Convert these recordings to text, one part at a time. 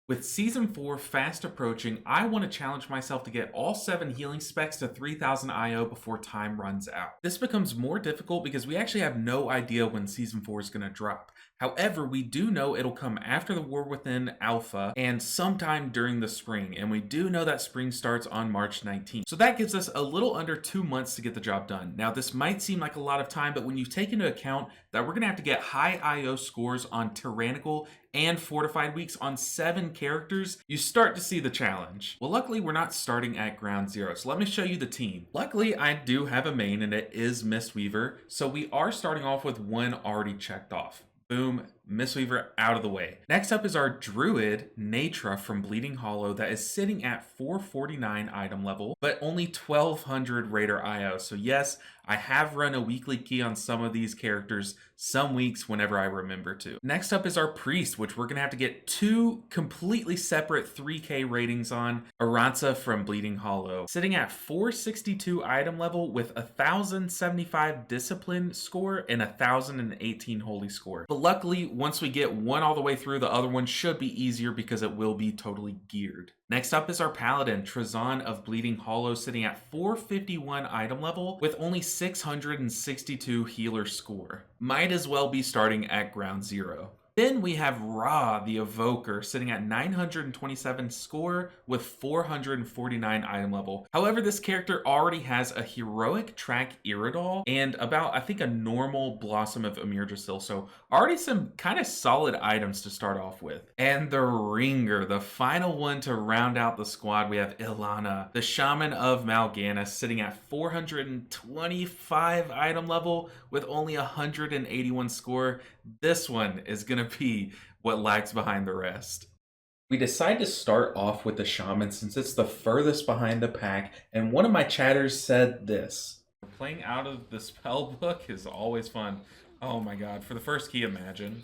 With Season 4 fast approaching, I want to challenge myself to get all 7 healing specs to 3000 IO before time runs out. This becomes more difficult because we actually have no idea when Season 4 is going to drop. However, we do know it'll come after the War Within Alpha and sometime during the spring, and we do know that spring starts on March 19th. So that gives us a little under 2 months to get the job done. Now, this might seem like a lot of time, but when you take into account that we're going to have to get high IO scores on Tyrannical and Fortified weeks on 7 characters, you start to see the challenge. Well, luckily we're not starting at ground zero, so let me show you the team. Luckily, I do have a main and it is Mistweaver, so we are starting off with one already checked off. Boom, Mistweaver out of the way. Next up is our Druid, Natra from Bleeding Hollow, that is sitting at 449 item level, but only 1200 Raider IO. So yes, I have run a weekly key on some of these characters, some weeks whenever I remember to. Next up is our Priest, which we're gonna have to get 2 completely separate 3K ratings on. Aranza from Bleeding Hollow, sitting at 462 item level with 1075 discipline score and 1018 holy score. But luckily, once we get one all the way through, the other one should be easier because it will be totally geared. Next up is our Paladin, Trazan of Bleeding Hollow, sitting at 451 item level with only 662 healer score. Might as well be starting at ground zero. Then we have Ra, the Evoker, sitting at 927 score with 449 item level. However, this character already has a heroic track Iridol and about, I think, a normal Blossom of Amirdrasil, so already some kind of solid items to start off with. And the Ringer, the final one to round out the squad, we have Ilana, the Shaman of Mal'Ganis, sitting at 425 item level with only 181 score. This one is gonna be what lags behind the rest. We decided to start off with the Shaman since it's the furthest behind the pack, and one of my chatters said this: playing out of the spell book is always fun. Oh my god, for the first key, imagine.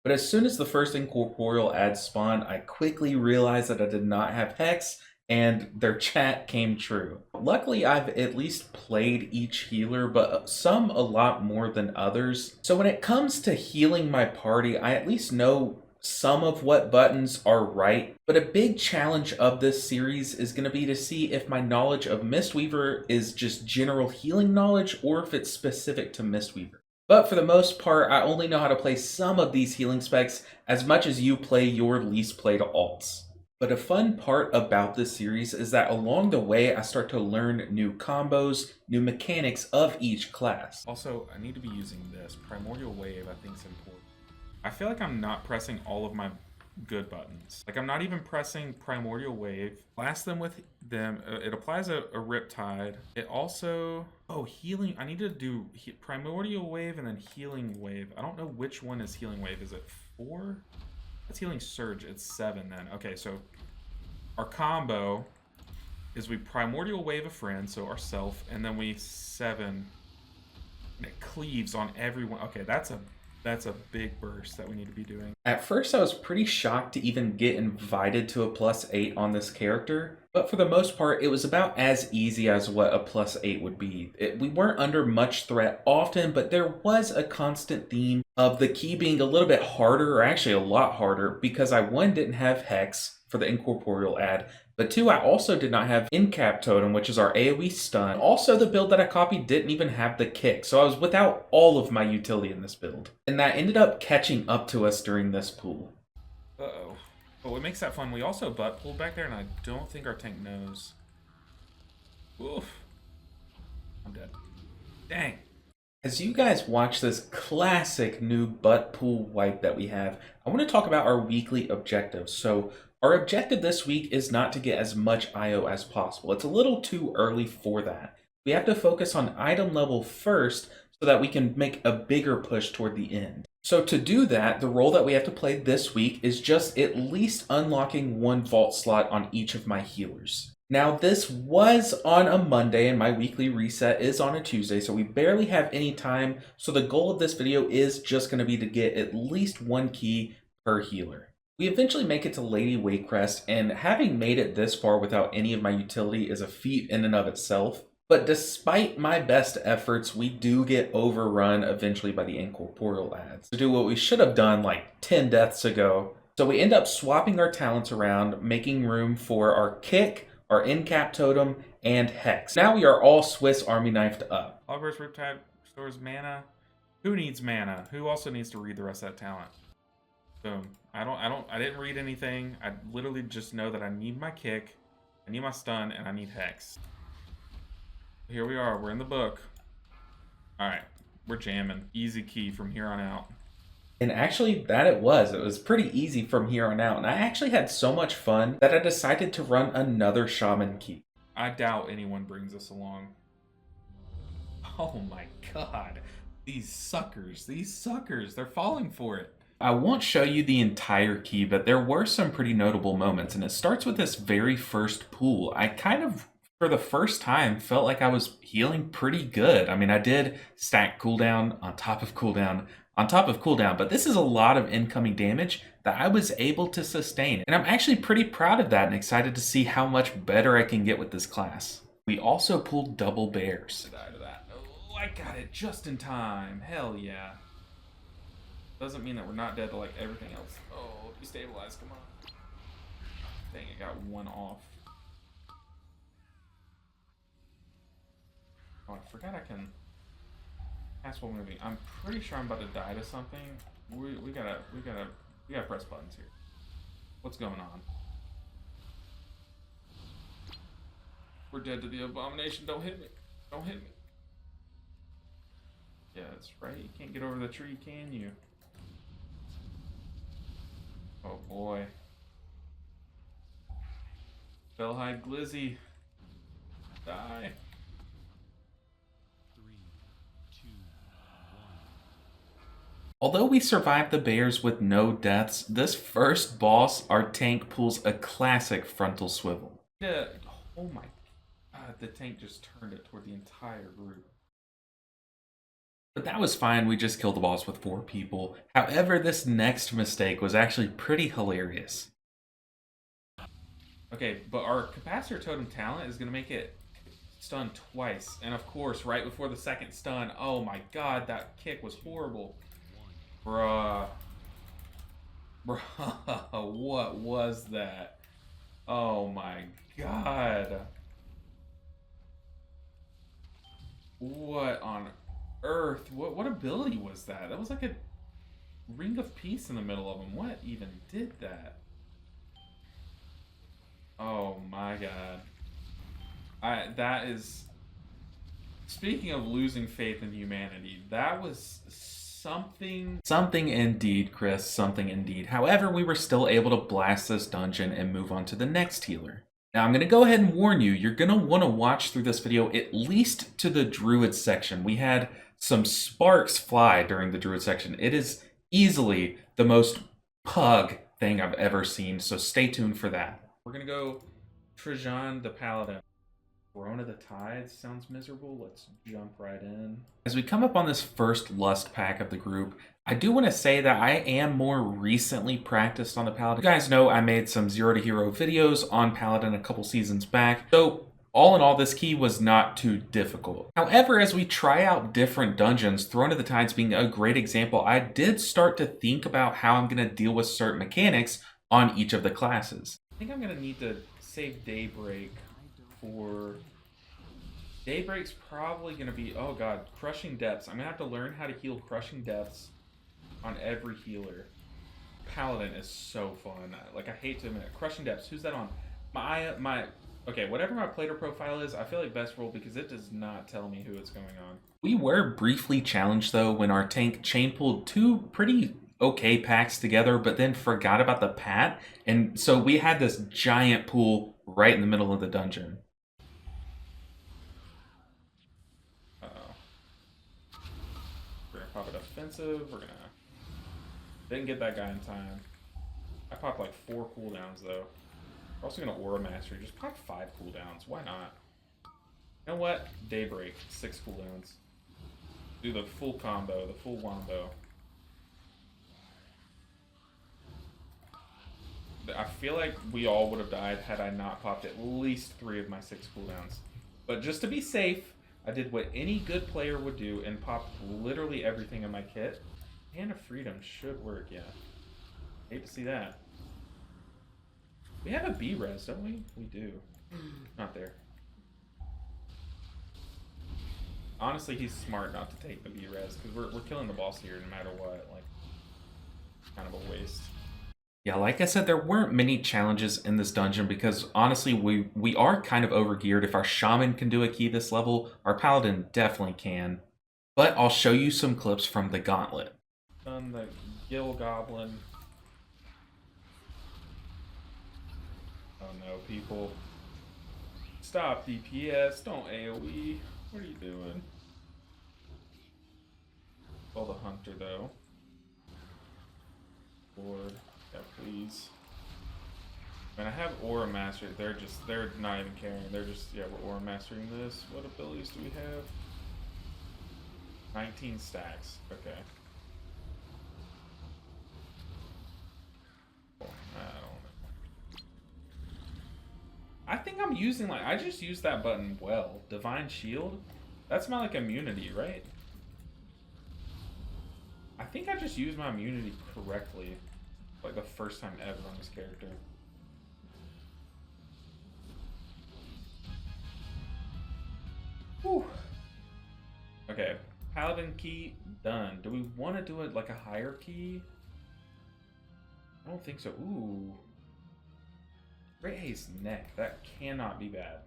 But as soon as the first incorporeal ad spawned, I quickly realized that I did not have Hex, and their chat came true. Luckily, I've at least played each healer, but some a lot more than others. So when it comes to healing my party, I at least know some of what buttons are right. But a big challenge of this series is going to be to see if my knowledge of Mistweaver is just general healing knowledge or if it's specific to Mistweaver. But for the most part, I only know how to play some of these healing specs as much as you play your least played alts. But a fun part about this series is that along the way, I start to learn new combos, new mechanics of each class. Also, I need to be using this. Primordial Wave, I think, is important. I feel like I'm not pressing all of my good buttons. Like, I'm not even pressing Primordial Wave. Blast them with them. It applies a Riptide. It also... Oh, healing. I need to do Primordial Wave and then Healing Wave. I don't know which one is Healing Wave. Is it 4? That's Healing Surge. It's 7 then. Okay, so our combo is we Primordial Wave a friend, so ourself, and then we 7, and it cleaves on everyone. Okay, that's a big burst that we need to be doing. At first, I was pretty shocked to even get invited to a +8 on this character, but for the most part, it was about as easy as what a +8 would be. We weren't under much threat often, but there was a constant theme of the key being a little bit harder, or actually a lot harder, because I, 1, didn't have Hex for the incorporeal ad, but 2, I also did not have Incap Totem, which is our AoE stun. Also, the build that I copied didn't even have the kick, so I was without all of my utility in this build. And that ended up catching up to us during this pool. Uh-oh. But what makes that fun, we also butt pulled back there, and I don't think our tank knows. Oof. I'm dead. Dang. As you guys watch this classic new butt pool wipe that we have, I want to talk about our weekly objectives. So our objective this week is not to get as much IO as possible. It's a little too early for that. We have to focus on item level first so that we can make a bigger push toward the end. So to do that, the role that we have to play this week is just at least unlocking 1 vault slot on each of my healers. Now, this was on a Monday and my weekly reset is on a Tuesday, so we barely have any time. So the goal of this video is just going to be to get at least 1 key per healer. We eventually make it to Lady Wakecrest, and having made it this far without any of my utility is a feat in and of itself. But despite my best efforts, we do get overrun eventually by the incorporeal ads. To do what we should have done like 10 deaths ago, So we end up swapping our talents around, making room for our kick, our in-cap totem, and hex. Now we are all Swiss Army knifed up. Augur's Riptide restores mana. Who needs mana? Who also needs to read the rest of that talent? Boom. I didn't read anything. I literally just know that I need my kick, I need my stun, and I need hex. Here we are. We're in the book. Alright. We're jamming. Easy key from here on out. And actually, that it was. It was pretty easy from here on out. And I actually had so much fun that I decided to run another Shaman key. I doubt anyone brings us along. Oh my god. These suckers, they're falling for it. I won't show you the entire key, but there were some pretty notable moments. And it starts with this very first pool. I kind of, for the first time, felt like I was healing pretty good. I mean, I did stack cooldown on top of cooldown on top of cooldown, but this is a lot of incoming damage that I was able to sustain. And I'm actually pretty proud of that and excited to see how much better I can get with this class. We also pulled double bears. Die to that. Oh, I got it just in time. Hell yeah. Doesn't mean that we're not dead to like everything else. Oh, destabilize, come on. Dang, it got one off. Oh, I forgot I can cast while moving. I'm pretty sure I'm about to die to something. We gotta press buttons here. What's going on? We're dead to the abomination. Don't hit me. Don't hit me. Yeah, that's right. You can't get over the tree, can you? Oh boy. Fellhide Glizzy. Die. 3, 2, 1. Although we survived the bears with no deaths, this first boss, our tank pulls a classic frontal swivel. Yeah. Oh my god, the tank just turned it toward the entire group. But that was fine, we just killed the boss with 4 people. However, this next mistake was actually pretty hilarious. Okay, but our capacitor totem talent is going to make it stun twice. And of course, right before the second stun, oh my god, that kick was horrible. Bruh. Bruh, what was that? Oh my god. What on earth? What ability was that? That was like a ring of peace in the middle of him. What even did that? Oh my god. That is, speaking of losing faith in humanity, that was something. Something indeed, Chris, something indeed. However, we were still able to blast this dungeon and move on to the next healer. Now, I'm going to go ahead and warn you, you're going to want to watch through this video at least to the Druid section. We had some sparks fly during the Druid section. It is easily the most pug thing I've ever seen, so stay tuned for that. We're going to go Trajan the Paladin. Throne of the Tides sounds miserable. Let's jump right in. As we come up on this first Lust pack of the group, I do want to say that I am more recently practiced on the Paladin. You guys know I made some Zero to Hero videos on Paladin a couple seasons back, so all in all, this key was not too difficult. However, as we try out different dungeons, Throne of the Tides being a great example, I did start to think about how I'm going to deal with certain mechanics on each of the classes. I think I'm going to need to save Daybreak for... Daybreak's probably going to be, oh god, Crushing Depths. I'm going to have to learn how to heal Crushing Depths on every healer. Paladin is so fun. Like, I hate to admit it. Crushing Depths, who's that on? Okay, whatever my player profile is, I feel like best roll because it does not tell me who it's going on. We were briefly challenged though when our tank chain pulled 2 pretty okay packs together, but then forgot about the pat, and so we had this giant pool right in the middle of the dungeon. Uh-oh. We're gonna pop a defensive, didn't get that guy in time. I popped like 4 cooldowns though. We're also gonna Aura Mastery, just pop 5 cooldowns, why not? You know what? Daybreak, 6 cooldowns. Do the full combo, the full wombo. I feel like we all would have died had I not popped at least 3 of my 6 cooldowns. But just to be safe, I did what any good player would do and popped literally everything in my kit. Hand of Freedom should work, yeah. Hate to see that. We have a B res, don't we? We do. Not there. Honestly, he's smart not to take the B res because we're killing the boss here no matter what. Like, kind of a waste. Yeah, like I said, there weren't many challenges in this dungeon because honestly, we are kind of overgeared. If our shaman can do a key this level, our paladin definitely can. But I'll show you some clips from the gauntlet. Done the Gill Goblin. Oh no, people. Stop DPS, don't AoE. What are you doing? Well, the hunter though. Lord, yeah, please. Man, I have Aura Master. They're not even caring. They're just, yeah, we're Aura Mastering this. What abilities do we have? 19 stacks. Okay. Cool. I don't know. I think I'm using, like, I just used that button well. Divine Shield? That's my, like, immunity, right? I think I just used my immunity correctly. Like, the first time ever on this character. Whew. Okay, Paladin key done. Do we want to do it like a higher key? I don't think so. Ooh. Great Haste neck. That cannot be bad.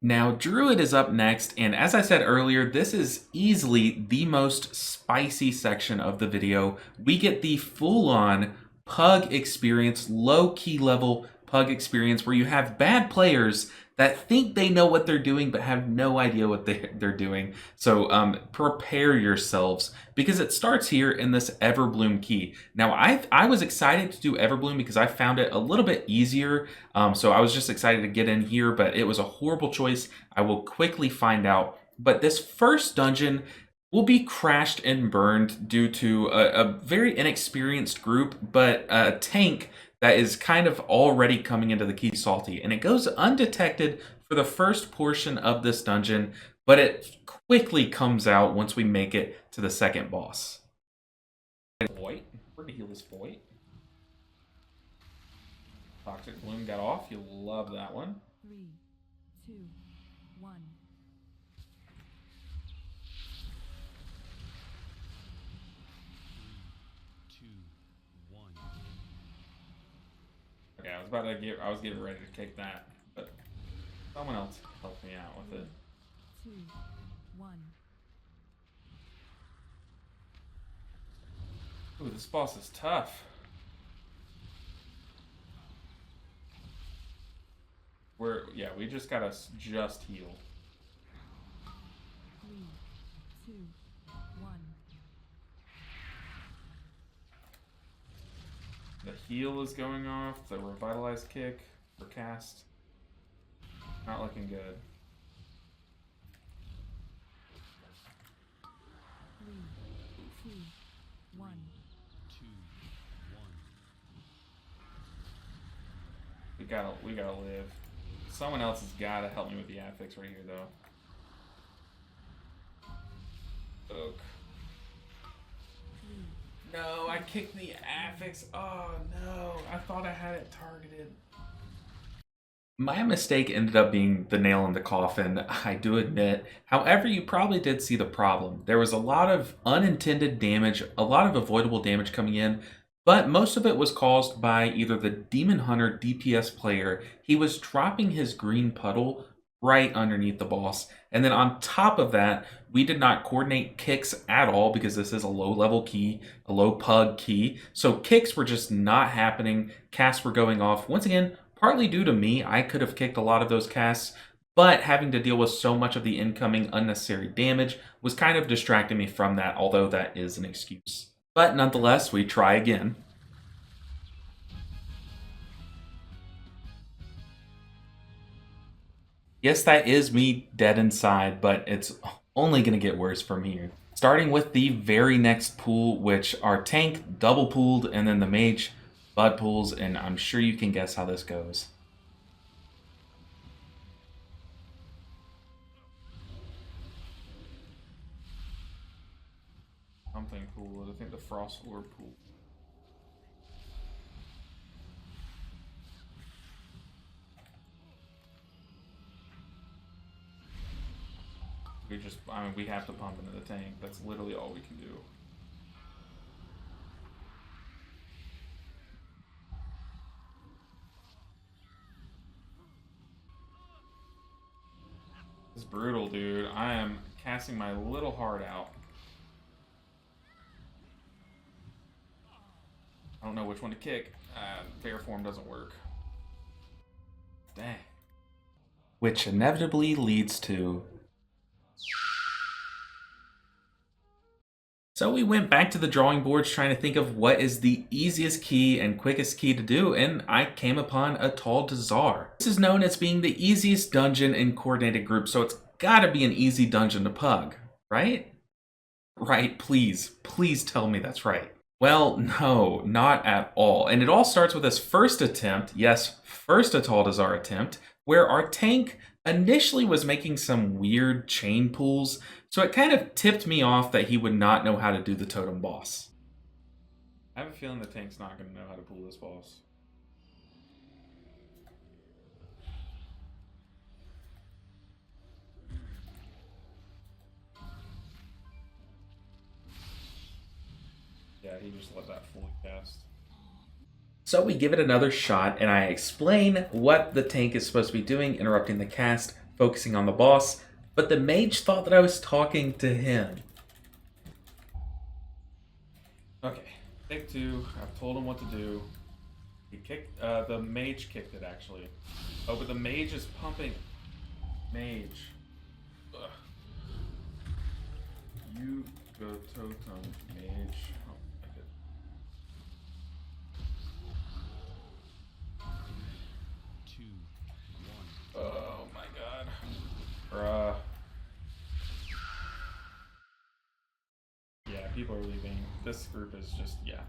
Now, Druid is up next, and as I said earlier, this is easily the most spicy section of the video. We get the full-on pug experience, low key level pug experience, where you have bad players that think they know what they're doing but have no idea what they're doing. So prepare yourselves, because it starts here in this Everbloom key. Now, I was excited to do Everbloom because I found it a little bit easier. So I was just excited to get in here, but it was a horrible choice. I will quickly find out. But this first dungeon will be crashed and burned due to a very inexperienced group, but a tank that is kind of already coming into the key salty. And it goes undetected for the first portion of this dungeon, but it quickly comes out once we make it to the second boss. Void? We're gonna heal this Void. Toxic Bloom got off. You'll love that one. 3, 2, 1. Okay, I was getting ready to kick that, but someone else helped me out with it. 2, 1. Ooh, this boss is tough. We just gotta just heal. 3, 2, 1. The heal is going off. The revitalize kick for cast. Not looking good. 3, 2, 1. We gotta live. Someone else has gotta help me with the affix right here, though. Oak. No, I kicked the affix. Oh no, I thought I had it targeted. My mistake ended up being the nail in the coffin, I do admit. However, you probably did see the problem. There was a lot of unintended damage, a lot of avoidable damage coming in, but most of it was caused by either the Demon Hunter DPS player. He was dropping his green puddle right underneath the boss. And then on top of that, we did not coordinate kicks at all because this is a low level key, a low pug key. So kicks were just not happening. Casts were going off. Once again, partly due to me. I could have kicked a lot of those casts, but having to deal with so much of the incoming unnecessary damage was kind of distracting me from that, although that is an excuse. But nonetheless, we try again. Yes, that is me dead inside, but it's only going to get worse from here. Starting with the very next pool, which our tank double pooled, and then the mage bud pools, and I'm sure you can guess how this goes. Something cool. I think the Frost Lord pool. I mean, we have to pump into the tank. That's literally all we can do. It's brutal, dude. I am casting my little heart out. I don't know which one to kick. Fair form doesn't work. Dang. Which inevitably leads to... So we went back to the drawing boards trying to think of what is the easiest key and quickest key to do, and I came upon Atal'Dazar. This is known as being the easiest dungeon in coordinated group, so it's gotta be an easy dungeon to pug, right? Right, please tell me that's right. Well, no, not at all. And it all starts with this first attempt, yes, first Atal'Dazar attempt, where our tank initially was making some weird chain pulls, so it kind of tipped me off that he would not know how to do the totem boss. I have a feeling the tank's not going to know how to pull this boss. Yeah, he just let that fully cast. So we give it another shot, and I explain what the tank is supposed to be doing, interrupting the cast, focusing on the boss, but the mage thought that I was talking to him. Okay, take two. I've told him what to do. He kicked, the mage kicked it actually. Oh, but the mage is pumping. Mage. Ugh. You go totem, mage. Oh, I did. Oh my god. Bruh. Yeah, people are leaving. This group is just, yeah.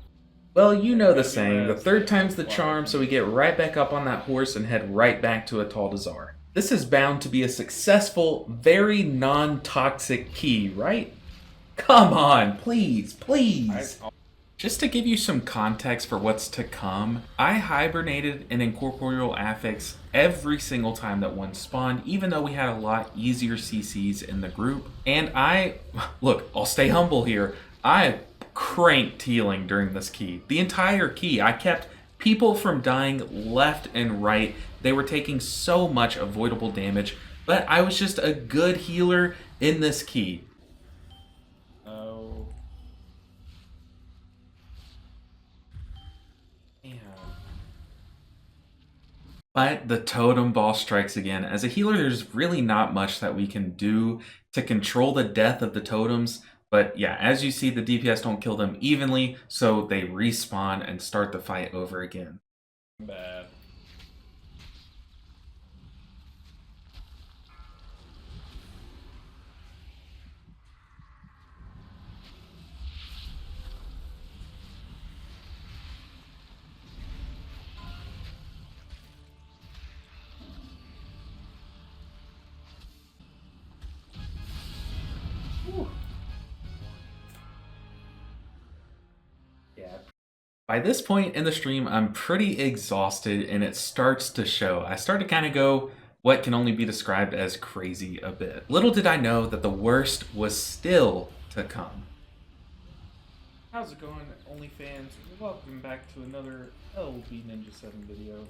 Well, you know the saying, the third time's the charm, so we get right back up on that horse and head right back to Atal'Dazar. This is bound to be a successful, very non-toxic key, right? Come on, please. Just to give you some context for what's to come, I hibernated an incorporeal affix every single time that one spawned, even though we had a lot easier CCs in the group. And look, I'll stay humble here, I cranked healing during this key. The entire key, I kept people from dying left and right. They were taking so much avoidable damage, but I was just a good healer in this key. Oh. Damn. But the totem boss strikes again. As a healer, there's really not much that we can do to control the death of the totems. But yeah, as you see, the DPS don't kill them evenly, so they respawn and start the fight over again. Bad. Yeah. By this point in the stream, I'm pretty exhausted and it starts to show. I start to kind of go what can only be described as crazy a bit. Little did I know that the worst was still to come. How's it going, OnlyFans? Welcome back to another LB Ninja 7 video.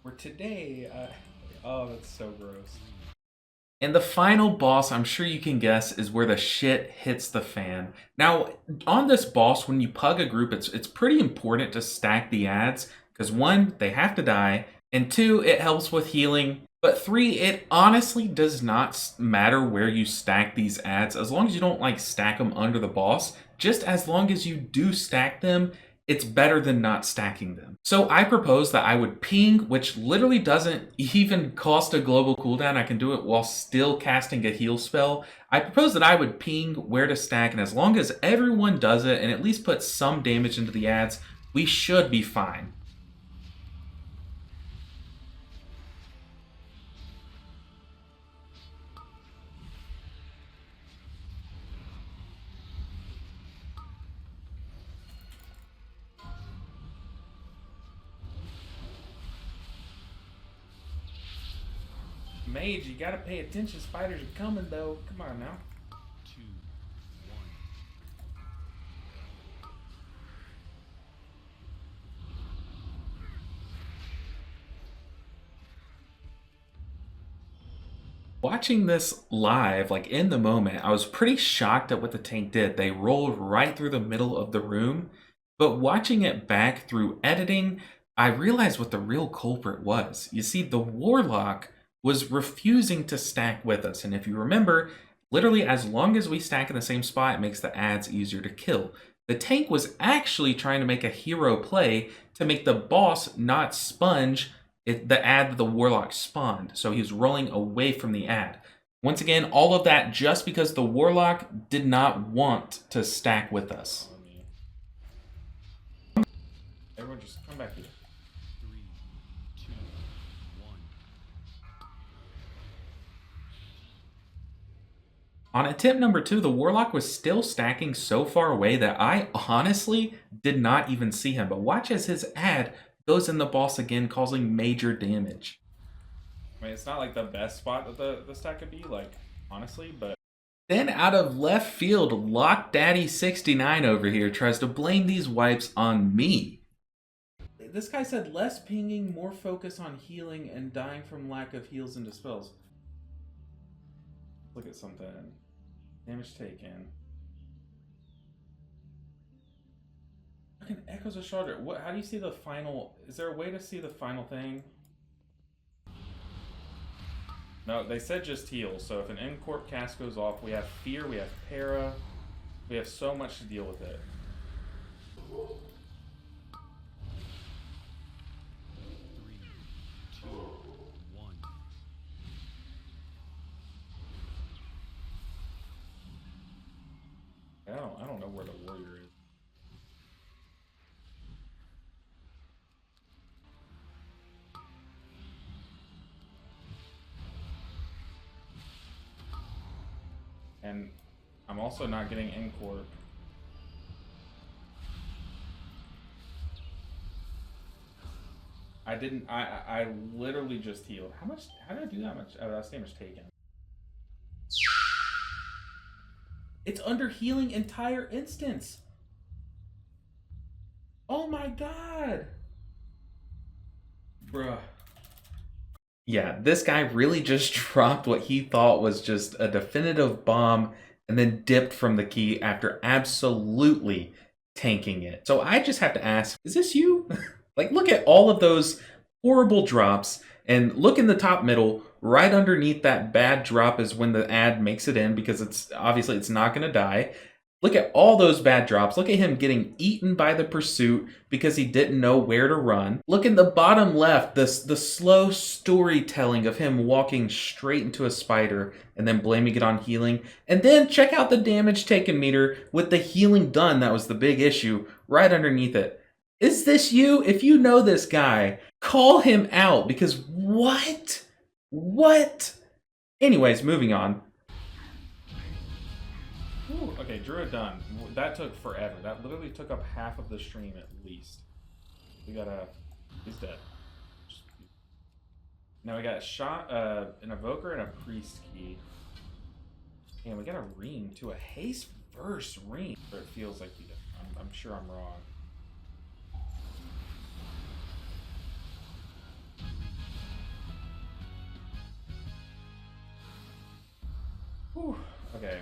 Where today, oh, that's so gross. And the final boss, I'm sure you can guess, is where the shit hits the fan. Now, on this boss, when you pug a group, it's pretty important to stack the adds, because one, they have to die, and two, it helps with healing. But three, it honestly does not matter where you stack these adds, as long as you don't like stack them under the boss. Just as long as you do stack them, it's better than not stacking them. So I propose that I would ping, which literally doesn't even cost a global cooldown. I can do it while still casting a heal spell. I propose that I would ping where to stack, and as long as everyone does it and at least puts some damage into the adds, we should be fine. Mage, you gotta pay attention. Spiders are coming, though. Come on now. 2, 1. Watching this live, like in the moment, I was pretty shocked at what the tank did. They rolled right through the middle of the room, but watching it back through editing, I realized what the real culprit was. You see, the Warlock was refusing to stack with us, and if you remember, literally as long as we stack in the same spot, it makes the ads easier to kill. The tank was actually trying to make a hero play to make the boss not sponge the ad that the Warlock spawned. So he was rolling away from the ad. Once again, all of that just because the Warlock did not want to stack with us. Everyone just come back here. 3, 2, 1. On attempt number 2, the Warlock was still stacking so far away that I honestly did not even see him. But watch as his ad goes in the boss again, causing major damage. I mean, it's not like the best spot that the stack could be, like, honestly, but... Then out of left field, Lock Daddy 69 over here tries to blame these wipes on me. This guy said less pinging, more focus on healing, and dying from lack of heals and dispels. Look at something. Damage taken. Fucking Echoes of Shardra. What? How do you see the final? Is there a way to see the final thing? No, they said just heal. So if an Incorp cast goes off, we have Fear, we have Para, we have so much to deal with it. 3, 2, 1. I don't know where the warrior is. And I'm also not getting Incorp. I literally just healed. How did I do that much? Oh, that's damage taken. It's under healing entire instance. Oh my god. Bruh. Yeah, this guy really just dropped what he thought was just a definitive bomb and then dipped from the key after absolutely tanking it. So I just have to ask, is this you? Like, look at all of those horrible drops, and look in the top middle. Right underneath that bad drop is when the ad makes it in, because it's obviously it's not going to die. Look at all those bad drops. Look at him getting eaten by the pursuit because he didn't know where to run. Look in the bottom left, the slow storytelling of him walking straight into a spider and then blaming it on healing. And then check out the damage taken meter with the healing done. That was the big issue right underneath it. Is this you? If you know this guy, call him out, because what? What? Anyways, moving on. Ooh, okay, Druid done. That took forever. That literally took up half of the stream at least. We got he's dead. Now we got a shot, an evoker and a priest key. And we got a ring to a haste verse ring. Or it feels like we do. I'm sure I'm wrong. Whew, okay.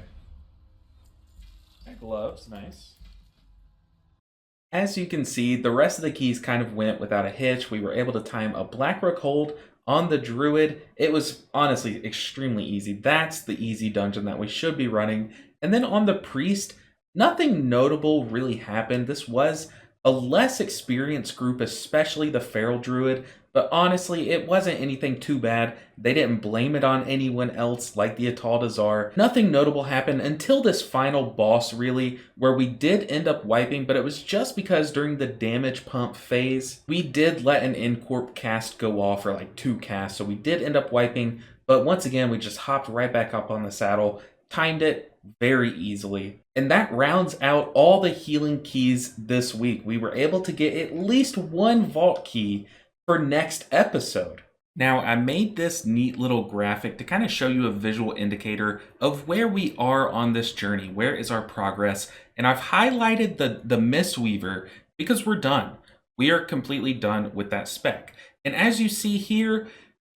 Gloves, nice. As you can see, the rest of the keys kind of went without a hitch. We were able to time a Blackrook hold on the Druid. It was honestly extremely easy. That's the easy dungeon that we should be running. And then on the Priest, nothing notable really happened. This was a less experienced group, especially the Feral Druid, but honestly, it wasn't anything too bad. They didn't blame it on anyone else like the Atal'Dazar. Nothing notable happened until this final boss, really, where we did end up wiping, but it was just because during the damage pump phase, we did let an Incorp cast go off for like 2 casts, so we did end up wiping, but once again, we just hopped right back up on the saddle, timed it very easily. And that rounds out all the healing keys this week. We were able to get at least 1 vault key for next episode. Now, I made this neat little graphic to kind of show you a visual indicator of where we are on this journey. Where is our progress? And I've highlighted the Mistweaver because we're done. We are completely done with that spec. And as you see here,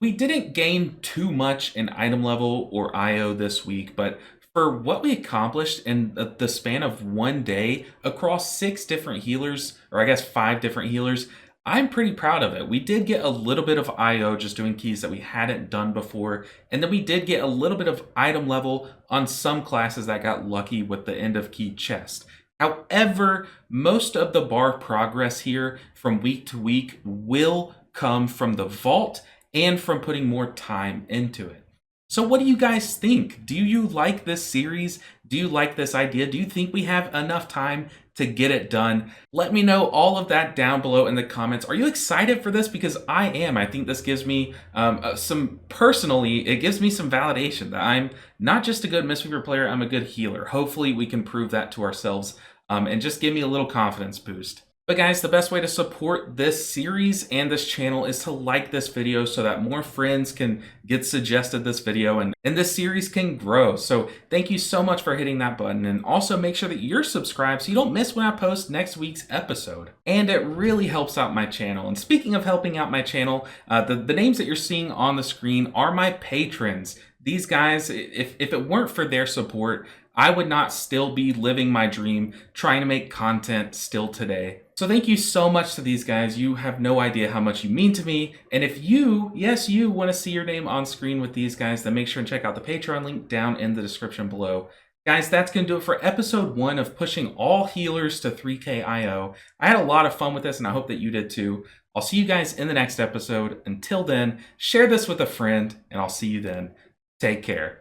we didn't gain too much in item level or IO this week, but for what we accomplished in the span of one day across 6 different healers, or I guess 5 different healers, I'm pretty proud of it. We did get a little bit of IO just doing keys that we hadn't done before, and then we did get a little bit of item level on some classes that got lucky with the end of key chest. However, most of the bar progress here from week to week will come from the vault and from putting more time into it. So what do you guys think? Do you like this series? Do you like this idea? Do you think we have enough time to get it done? Let me know all of that down below in the comments. Are you excited for this? Because I am. I think this gives me it gives me some validation that I'm not just a good Mistweaver player, I'm a good healer. Hopefully we can prove that to ourselves and just give me a little confidence boost. But guys, the best way to support this series and this channel is to like this video so that more friends can get suggested this video and this series can grow. So thank you so much for hitting that button, and also make sure that you're subscribed so you don't miss when I post next week's episode. And it really helps out my channel. And speaking of helping out my channel, the names that you're seeing on the screen are my patrons. These guys, if it weren't for their support, I would not still be living my dream, trying to make content still today. So thank you so much to these guys. You have no idea how much you mean to me. And if you, yes, you want to see your name on screen with these guys, then make sure and check out the Patreon link down in the description below. Guys, that's going to do it for episode 1 of pushing all healers to 3k IO. I had a lot of fun with this, and I hope that you did too. I'll see you guys in the next episode. Until then, share this with a friend, and I'll see you then. Take care.